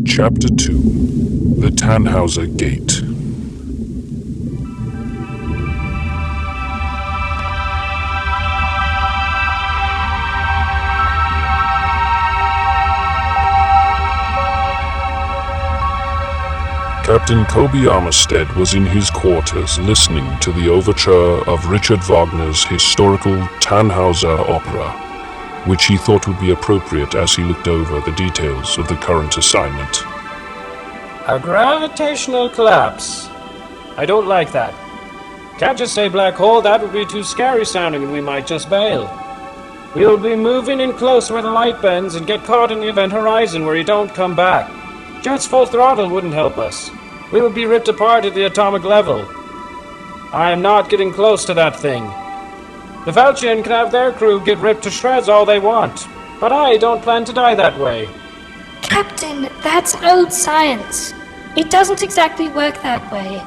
Chapter 2 The Tannhäuser Gate. Captain Kobe Armistead was in his quarters listening to the overture of Richard Wagner's historical Tannhäuser opera, which he thought would be appropriate as he looked over the details of the current assignment. A gravitational collapse. I don't like that. Can't just say black hole, that would be too scary sounding and we might just bail. We'll be moving in close where the light bends and get caught in the event horizon where you don't come back. Just full throttle wouldn't help us. We would be ripped apart at the atomic level. I am not getting close to that thing. The Falchion can have their crew get ripped to shreds all they want, but I don't plan to die that way. Captain, that's old science. It doesn't exactly work that way.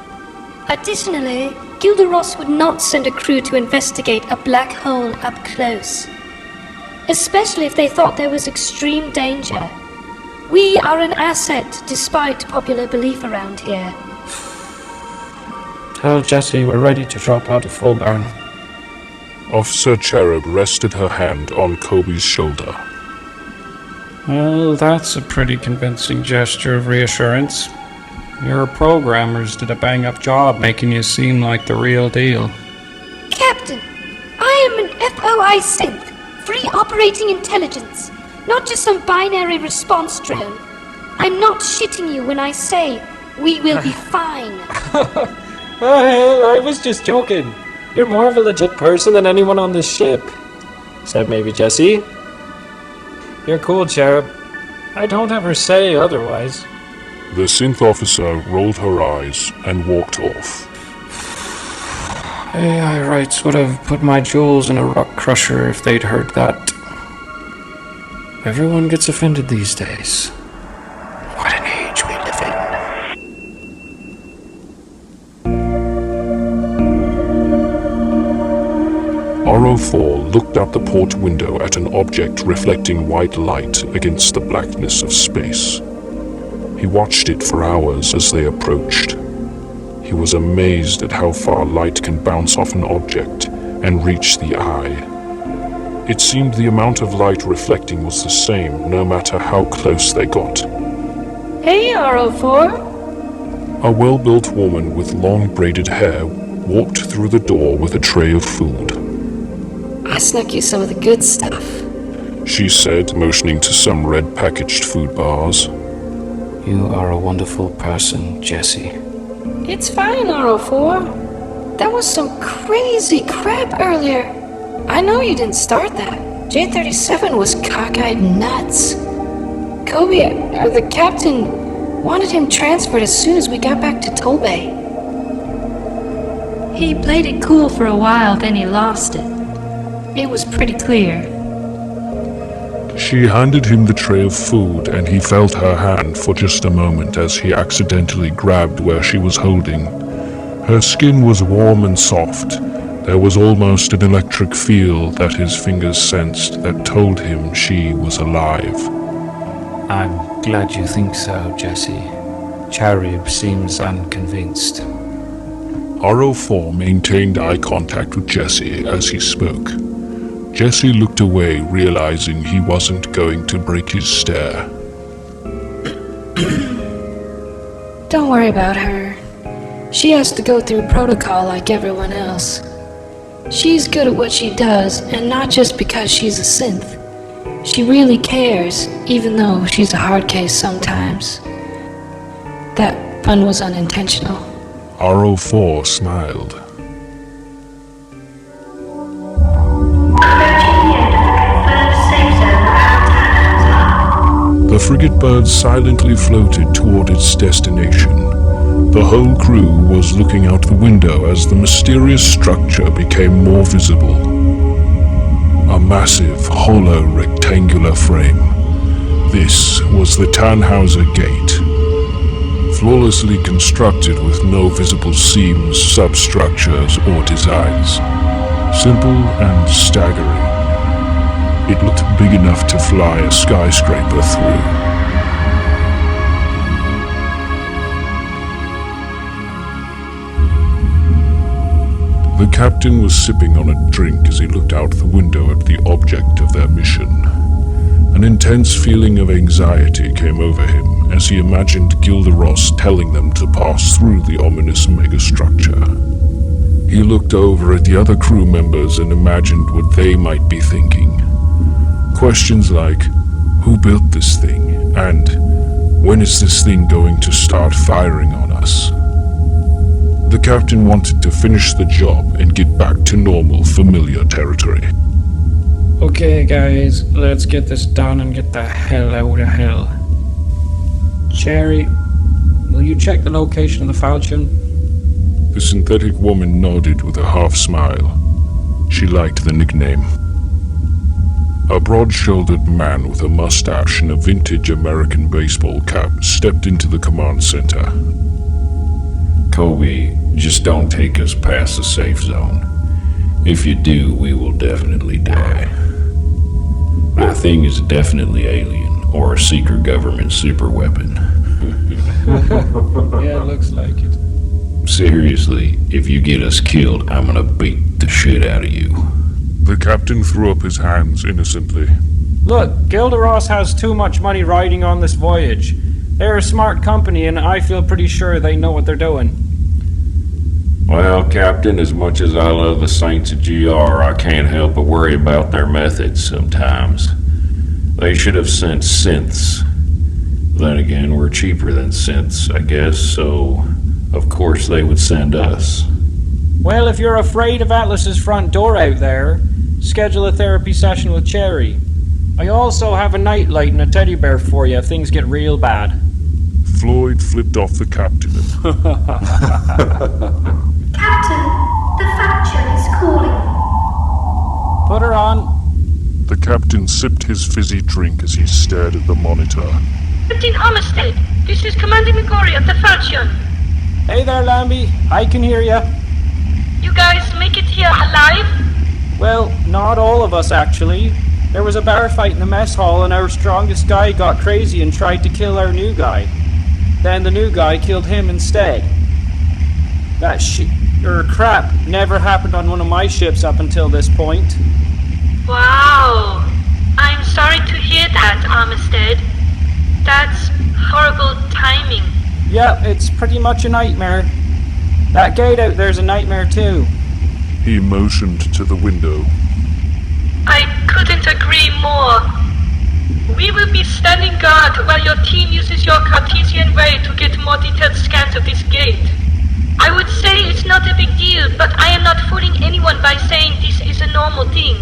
Additionally, Gildeross would not send a crew to investigate a black hole up close. Especially if they thought there was extreme danger. We are an asset, despite popular belief around here. Tell Jessie we're ready to drop out of full burn. Officer Cherub rested her hand on Kobe's shoulder. Well, that's a pretty convincing gesture of reassurance. Your programmers did a bang-up job making you seem like the real deal. Captain, I am an FOI synth, free operating intelligence, not just some binary response drone. I'm not shitting you when I say we will be fine. I was just joking. You're more of a legit person than anyone on this ship. Except maybe Jessie. You're cool, Cherub. I don't ever say otherwise. The synth officer rolled her eyes and walked off. AI rights would have put my jewels in a rock crusher if they'd heard that. Everyone gets offended these days. What an age we live in. R04 looked out the port window at an object reflecting white light against the blackness of space. He watched it for hours as they approached. He was amazed at how far light can bounce off an object and reach the eye. It seemed the amount of light reflecting was the same no matter how close they got. Hey, R04. A well-built woman with long braided hair walked through the door with a tray of food. I snuck you some of the good stuff. She said, motioning to some red packaged food bars. You are a wonderful person, Jessie. It's fine, R04. That was some crazy crap earlier. I know you didn't start that. J37 was cockeyed nuts. Kobe, the captain, wanted him transferred as soon as we got back to Tolbay. He played it cool for a while, then he lost it. It was pretty clear. She handed him the tray of food and he felt her hand for just a moment as he accidentally grabbed where she was holding. Her skin was warm and soft. There was almost an electric feel that his fingers sensed that told him she was alive. I'm glad you think so, Jessie. Cherub seems unconvinced. R04 maintained eye contact with Jessie as he spoke. Jessie looked away, realizing he wasn't going to break his stare. Don't worry about her. She has to go through protocol like everyone else. She's good at what she does, and not just because she's a synth. She really cares, even though she's a hard case sometimes. That pun was unintentional. R04 smiled. The Frigatebird silently floated toward its destination. The whole crew was looking out the window as the mysterious structure became more visible. A massive, hollow, rectangular frame. This was the Tannhäuser Gate. Flawlessly constructed with no visible seams, substructures, or designs. Simple and staggering. It looked big enough to fly a skyscraper through. The captain was sipping on a drink as he looked out the window at the object of their mission. An intense feeling of anxiety came over him as he imagined Gildeross telling them to pass through the ominous megastructure. He looked over at the other crew members and imagined what they might be thinking. Questions like, who built this thing? And when is this thing going to start firing on us? The captain wanted to finish the job and get back to normal, familiar territory. Okay, guys, let's get this done and get the hell out of hell. Cherry, will you check the location of the falchion? The synthetic woman nodded with a half-smile. She liked the nickname. A broad-shouldered man with a mustache and a vintage American baseball cap stepped into the command center. Kobe, just don't take us past the safe zone. If you do, we will definitely die. That thing is definitely alien, or a secret government superweapon. Yeah, it looks like it. Seriously, if you get us killed, I'm gonna beat the shit out of you. The captain threw up his hands innocently. Look, Gildeross has too much money riding on this voyage. They're a smart company, and I feel pretty sure they know what they're doing. Well, Captain, as much as I love the Saints of GR, I can't help but worry about their methods sometimes. They should have sent synths. Then again, we're cheaper than synths, I guess, so of course they would send us. Well, if you're afraid of Atlas's front door out there, schedule a therapy session with Cherry. I also have a nightlight and a teddy bear for you if things get real bad. Floyd flipped off the captain. Captain, the Falchion is calling. Put her on. The captain sipped his fizzy drink as he stared at the monitor. Captain Armistead, this is Commander Migori of the Falchion. Hey there, Lambie. I can hear ya. You guys make it here alive? Well, not all of us, actually. There was a bar fight in the mess hall and our strongest guy got crazy and tried to kill our new guy. Then the new guy killed him instead. That crap never happened on one of my ships up until this point. Wow. I'm sorry to hear that, Armistead. That's horrible timing. Yep, it's pretty much a nightmare. That gate out there's a nightmare too. He motioned to the window. I couldn't agree more. We will be standing guard while your team uses your Cartesian ray to get more detailed scans of this gate. I would say it's not a big deal, but I am not fooling anyone by saying this is a normal thing.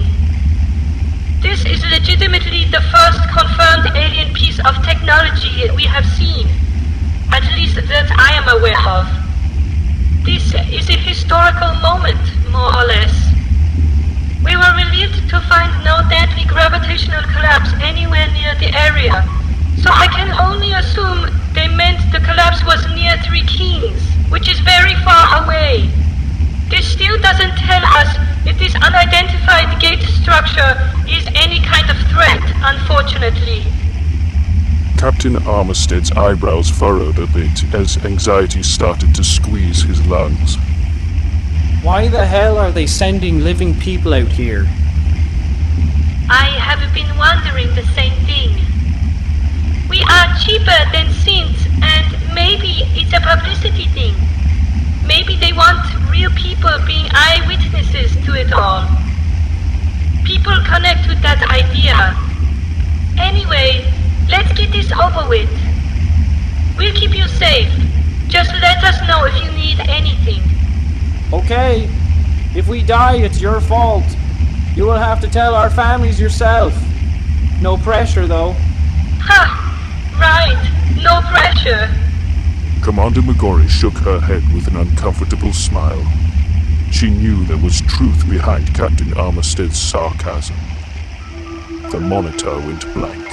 This is legitimately the first confirmed alien piece of technology we have seen. At least that I am aware of. This is a historical moment, more or less. We were relieved to find no deadly gravitational collapse anywhere near the area, so I can only assume they meant the collapse was near Three Kings, which is very far away. This still doesn't tell us if this unidentified gate structure is any kind of threat, unfortunately. Captain Armistead's eyebrows furrowed a bit as anxiety started to squeeze his lungs. Why the hell are they sending living people out here? I have been wondering the same thing. We are cheaper than synths, and maybe it's a publicity thing. Maybe they want real people being eyewitnesses to it all. People connect with that idea. Anyway, let's get this over with. We'll keep you safe. Just let us know if you need anything. Okay, if we die, it's your fault. You will have to tell our families yourself. No pressure, though. Ha! Right, no pressure. Commander Migori shook her head with an uncomfortable smile. She knew there was truth behind Captain Armistead's sarcasm. The monitor went blank.